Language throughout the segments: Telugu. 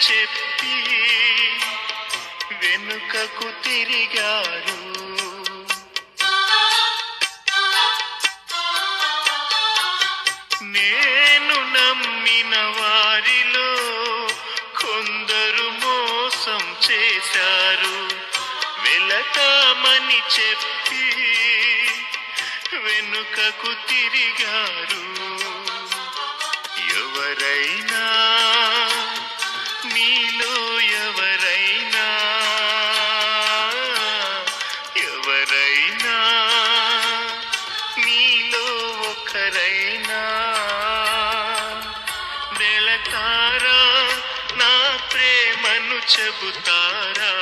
చెప్పి వెనుకకు తిరిగారు. నేను నమ్మిన వారిలో కొందరు మోసం చేశారు. వెళతామని చెప్పి వెనుకకు తిరిగారు. ఎవరైనా మీలో ఎవరైనా మీలో ఒకరైనా వెళతారా నా ప్రేమను చెబుతారా?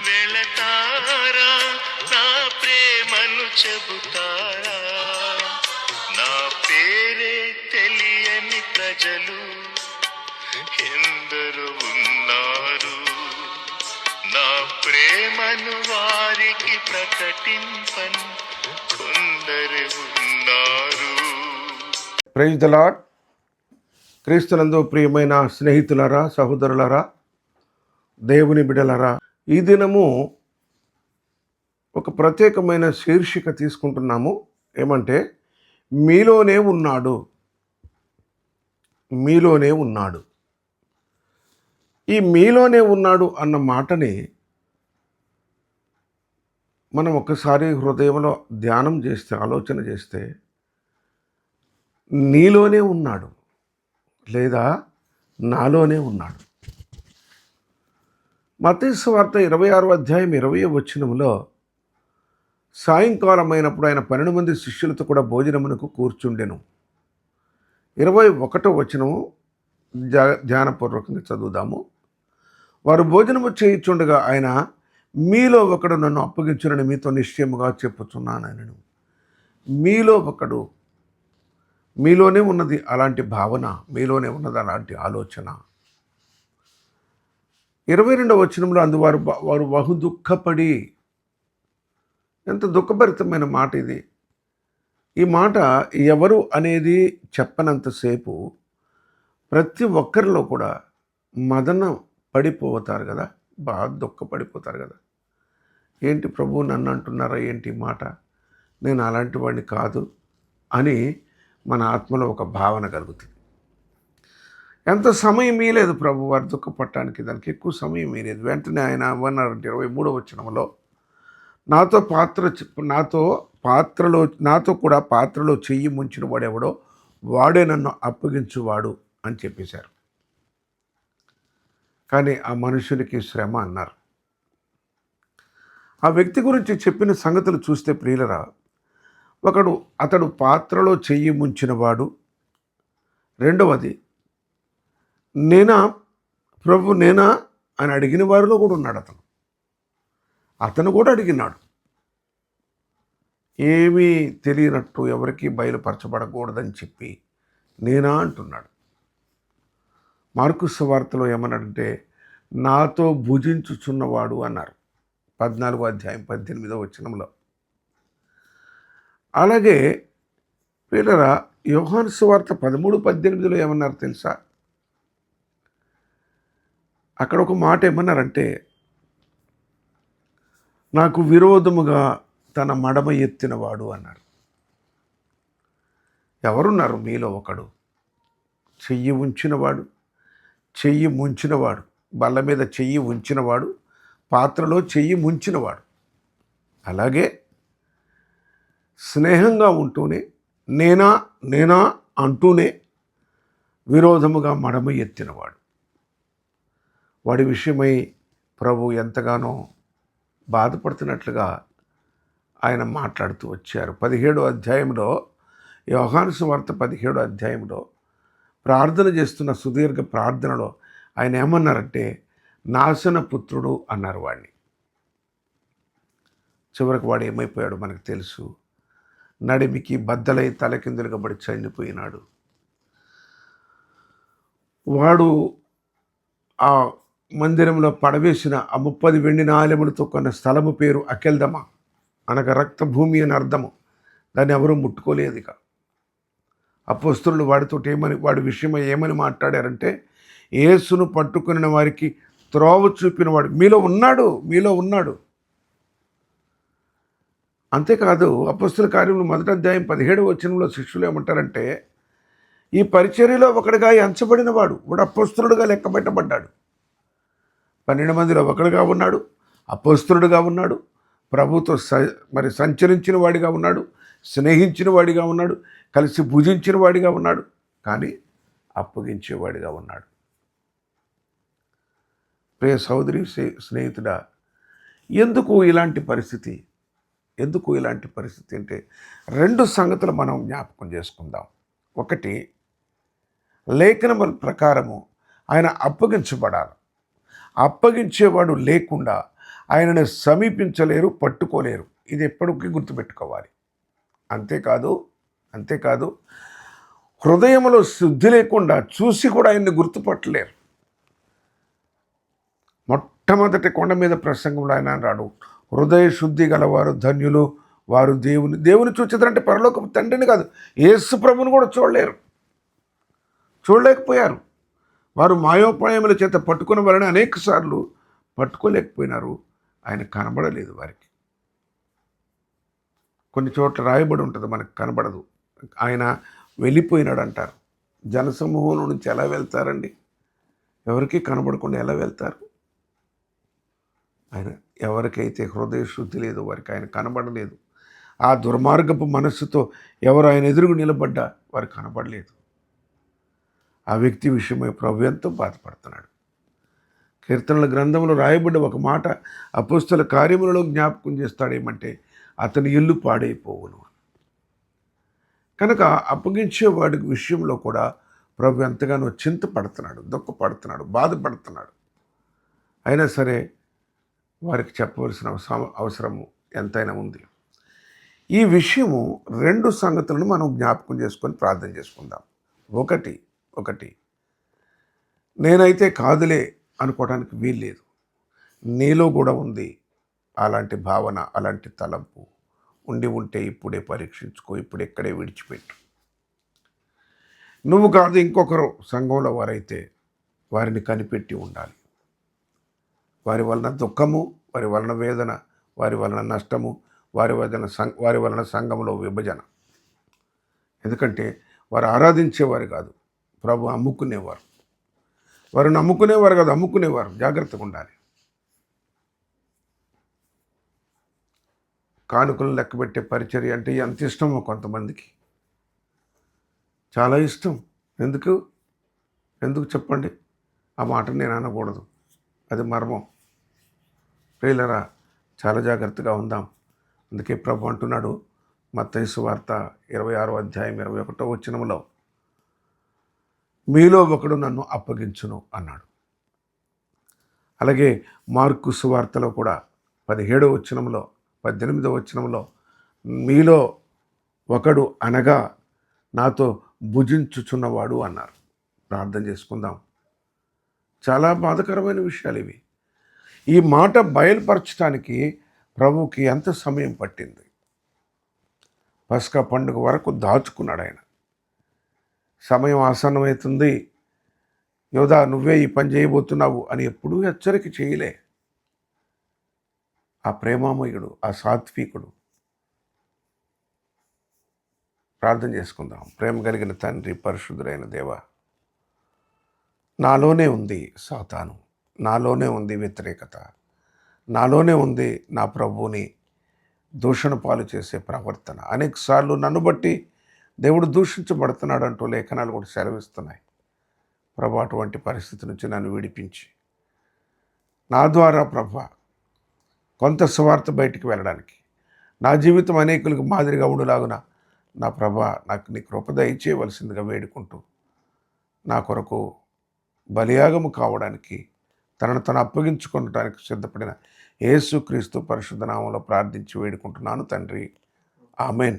వెళతారా నా ప్రేమను చెబుతారా? నా పేరే తెలియని ప్రజలు ఎందరు ఉన్నారు. నా ప్రేమను వారికి ప్రకటింపని కొందరు ఉన్నారు. Praise the Lord. క్రీస్తునందు ప్రియమైన స్నేహితులారా, సహోదరులారా, దేవుని బిడ్డలారా, ఈ దినము ఒక ప్రత్యేకమైన శీర్షిక తీసుకుంటున్నాము. ఏమంటే మీలోనే ఉన్నాడు, మీలోనే ఉన్నాడు. ఈ మీలోనే ఉన్నాడు అన్న మాటని మనం ఒకసారి హృదయంలో ధ్యానం చేస్తే, ఆలోచన చేస్తే, నీలోనే ఉన్నాడు లేదా నాలోనే ఉన్నాడు. మత్తయి సువార్త 26వ అధ్యాయం 20వ వచనంలో సాయంకాలం అయినప్పుడు ఆయన 12 మంది శిష్యులతో కూడా భోజనమునకు కూర్చుండెను. 21వ వచనము ధ్యానపూర్వకంగా చదువుదాము. వారు భోజనము చేయుచుండగా ఆయన, మీలో ఒకడు నన్ను అప్పగించునని మీతో నిశ్చయముగా చెప్పుచున్నానని. మీలో ఒకడు, మీలోనే ఉన్నది అలాంటి భావన, మీలోనే ఉన్నది అలాంటి ఆలోచన. 22వ వచనంలో వారు బహు దుఃఖపడి. ఎంత దుఃఖభరితమైన మాట ఇది. ఈ మాట ఎవరు అనేది చెప్పనంతసేపు ప్రతి ఒక్కరిలో కూడా మదన పడిపోతారు కదా, బాగా దుఃఖపడిపోతారు కదా. ఏంటి ప్రభు నన్ను అంటున్నారా ఏంటి మాట, నేను అలాంటి వాడిని కాదు అని మన ఆత్మలో ఒక భావన కలుగుతుంది. ఎంత సమయం ఇయ్యలేదు ప్రభు వారు దుఃఖపడటానికి, దానికి ఎక్కువ సమయం ఇయ్యలేదు. వెంటనే ఆయన అన్నారంటే 23వ వచనంలో, నాతో కూడా పాత్రలో చెయ్యి ముంచిన వాడెవడో వాడే నన్ను అప్పగించువాడు అని చెప్పేశారు. కానీ ఆ మనుషునికి శ్రమ అన్నారు. ఆ వ్యక్తి గురించి చెప్పిన సంగతులు చూస్తే ప్రియులరా, అతడు పాత్రలో చెయ్యి ముంచినవాడు. రెండవది, నేనా ప్రభు నేనా అని అడిగిన వారిలో కూడా ఉన్నాడు. అతను కూడా అడిగినాడు. ఏమీ తెలియనట్టు, ఎవరికీ బయలుపరచబడకూడదని చెప్పి నేనా అంటున్నాడు. మార్కు సువార్తలో ఏమన్నాడంటే, నాతో భుజించుచున్నవాడు అన్నారు 14వ అధ్యాయం 18వ వచనంలో. అలాగే ప్రియులారా, యోహాను సువార్త 13:18లో ఏమన్నారు తెలుసా? అక్కడ ఒక మాట ఏమన్నారంటే, నాకు విరోధముగా తన మడమ ఎత్తినవాడు అన్నారు. ఎవరున్నారు మీలో ఒకడు? చెయ్యి ఉంచినవాడు, చెయ్యి ముంచినవాడు, బల్ల మీద చెయ్యి ఉంచినవాడు, పాత్రలో చెయ్యి ముంచినవాడు. అలాగే స్నేహంగా ఉంటూనే నేనా నేనా అంటూనే విరోధముగా మడమ ఎత్తినవాడు. వాడి విషయమై ప్రభు ఎంతగానో బాధపడుతున్నట్లుగా ఆయన మాట్లాడుతూ వచ్చారు. 17వ అధ్యాయంలో, యోహాను సువార్త 17వ అధ్యాయంలో ప్రార్థన చేస్తున్న సుదీర్ఘ ప్రార్థనలో ఆయన ఏమన్నారంటే, నాశన పుత్రుడు అన్నారు వాడిని. చివరికి వాడు ఏమైపోయాడు మనకు తెలుసు. నడిమికి బద్దలై తలకిందులుగా పడి చనిపోయినాడు. వాడు ఆ మందిరంలో పడవేసిన ఆ 30 వెండి నాణెములతో కొన్న స్థలము పేరు అకెల్దమ, అనగా రక్తభూమి అని అర్థము. దాన్ని ఎవరూ ముట్టుకోలేదు. ఇక అపోస్తలులు వాడి విషయమై ఏమని మాట్లాడారంటే, యేసును పట్టుకుని వారికి త్రోవ చూపినవాడు మీలో ఉన్నాడు. అంతేకాదు అపొస్తలుల కార్యములు 1వ అధ్యాయం 17వ వచనంలో శిష్యులు ఏమంటారంటే, ఈ పరిచర్యలో ఒకడిగా ఎంచబడిన వాడు అపొస్తలుడుగా లెక్కబెట్టబడ్డాడు. 12 మందిలో ఒకడుగా ఉన్నాడు, అపొస్తలుడుగా ఉన్నాడు, ప్రభుతో సంచరించిన వాడిగా ఉన్నాడు, స్నేహించిన వాడిగా ఉన్నాడు, కలిసి భుజించిన వాడిగా ఉన్నాడు, కానీ అప్పగించేవాడిగా ఉన్నాడు. ప్రియ సహోదరి స్నేహితుడా, ఎందుకు ఇలాంటి పరిస్థితి అంటే 2 సంగతులు మనం జ్ఞాపకం చేసుకుందాం. ఒకటి, లేఖనముల ప్రకారము ఆయన అప్పగించబడాలి. అప్పగించేవాడు లేకుండా ఆయనను సమీపించలేరు, పట్టుకోలేరు. ఇది ఎప్పటికీ గుర్తుపెట్టుకోవాలి. అంతేకాదు హృదయంలో శుద్ధి లేకుండా చూసి కూడా ఆయన్ని గుర్తుపట్టలేరు. మొట్టమొదటి కొండ మీద ప్రసంగంలో ఆయన అన్నాడు, హృదయ శుద్ధి గలవారు ధన్యులు, వారు దేవుని చూచేదంటే పరలోకపు తండ్రిని కాదు, యేసు ప్రభుని కూడా చూడలేకపోయారు. వారు మాయోపాయముల చేత పట్టుకున్న వారిని అనేక సార్లు పట్టుకోలేకపోయినారు. ఆయన కనబడలేదు వారికి. కొన్ని చోట్ల రాయబడి ఉంటుంది, మనకు కనబడదు. ఆయన వెళ్ళిపోయినాడు అంటారు. జనసమూహం నుంచి ఎలా వెళ్తారండి? ఎవరికి కనబడకుండా ఎలా వెళ్తారు? ఆయన ఎవరికైతే హృదయ శుద్ధి లేదో వారికి ఆయన కనబడలేదు. ఆ దుర్మార్గపు మనస్సుతో ఎవరు ఆయన ఎదురుగు నిలబడ్డా వారు కనబడలేదు. ఆ వ్యక్తి విషయమై ప్రభు ఎంతో బాధపడుతున్నాడు. కీర్తనల గ్రంథంలో రాయబడ్డ ఒక మాట అపొస్తలుల కార్యములలో జ్ఞాపకం చేస్తాడేమంటే, అతని ఇల్లు పాడైపోవును. కనుక అప్పగించే వాడి విషయంలో కూడా ప్రభు ఎంతగానో చింతపడుతున్నాడు, దుఃఖపడుతున్నాడు, బాధపడుతున్నాడు. అయినా సరే వారికి చెప్పవలసిన అవసరము ఎంతైనా ఉంది. ఈ విషయము 2 సంగతులను మనం జ్ఞాపకం చేసుకొని ప్రార్థన చేసుకుందాం. ఒకటి నేనైతే కాదులే అనుకోవడానికి వీల్లేదు. నీలో కూడా ఉంది అలాంటి భావన, అలాంటి తలంపు. ఉంటే ఇప్పుడే పరీక్షించుకో, ఇప్పుడు ఎక్కడే విడిచిపెట్టు. నువ్వు కాదు ఇంకొకరు సంఘంలో వారైతే వారిని కనిపెట్టి ఉండాలి. వారి వలన దుఃఖము, వారి వలన వేదన, వారి వలన నష్టము, వారి వలన సంఘంలో విభజన. ఎందుకంటే వారు ఆరాధించేవారు కాదు, ప్రభు అమ్ముకునేవారు. వారు నమ్ముకునేవారు కాదు, అమ్ముకునేవారు. జాగ్రత్తగా ఉండాలి. కానుకలు లెక్కబెట్టే పరిచర్య అంటే ఎంత ఇష్టమో కొంతమందికి, చాలా ఇష్టం. ఎందుకు చెప్పండి? ఆ మాట నేను అనకూడదు, అది మర్మం. ప్రియులరా, చాలా జాగ్రత్తగా ఉందాం. అందుకే ప్రభు అంటున్నాడు మత్తయి సువార్త 26వ అధ్యాయం 21వ వచనంలో, మీలో ఒకడు నన్ను అప్పగించును అన్నాడు. అలాగే మార్కు సువార్తలో కూడా 17వ వచనంలో 18వ వచనంలో, మీలో ఒకడు అనగా నాతో భుజించుచున్నవాడు అన్నారు. ప్రార్థన చేసుకుందాం. చాలా బాధాకరమైన విషయాలు ఇవి. ఈ మాట బయలుపరచడానికి ప్రభువుకి ఎంత సమయం పట్టింది? పస్కా పండుగ వరకు దాచుకున్నాడు ఆయన. సమయం ఆసన్నమవుతుంది, యోధా నువ్వే ఈ పని చేయబోతున్నావు అని ఎప్పుడూ హెచ్చరిక చేయలే. ఆ ప్రేమామయుడు, ఆ సాత్వికుడు. ప్రార్థన చేసుకుందాం. ప్రేమ కలిగిన తండ్రి, పరిశుద్ధుడైన దేవ, నాలోనే ఉంది సాతాను, నాలోనే ఉంది వ్యతిరేకత, నాలోనే ఉంది నా ప్రభువుని దూషణ పాలు చేసే ప్రవర్తన. అనేకసార్లు నన్ను బట్టి దేవుడు దూషించబడుతున్నాడు అంటూ లేఖనాలు కూడా సెలవిస్తున్నాయి. ప్రభు, అటువంటి పరిస్థితి నుంచి నన్ను విడిపించి నా ద్వారా ప్రభు కొంత సువార్త బయటికి వెళ్ళడానికి, నా జీవితం అనేకులకు మాదిరిగా ఉండులాగున నా ప్రభా నాకు నీ కృప దయచేయవలసిందిగా వేడుకుంటూ, నా కొరకు బలియాగము కావడానికి తనను అప్పగించుకోవడానికి సిద్ధపడిన యేసుక్రీస్తు పరిశుద్ధ నామములో ప్రార్థించి వేడుకుంటున్నాను తండ్రి. ఆమెన్.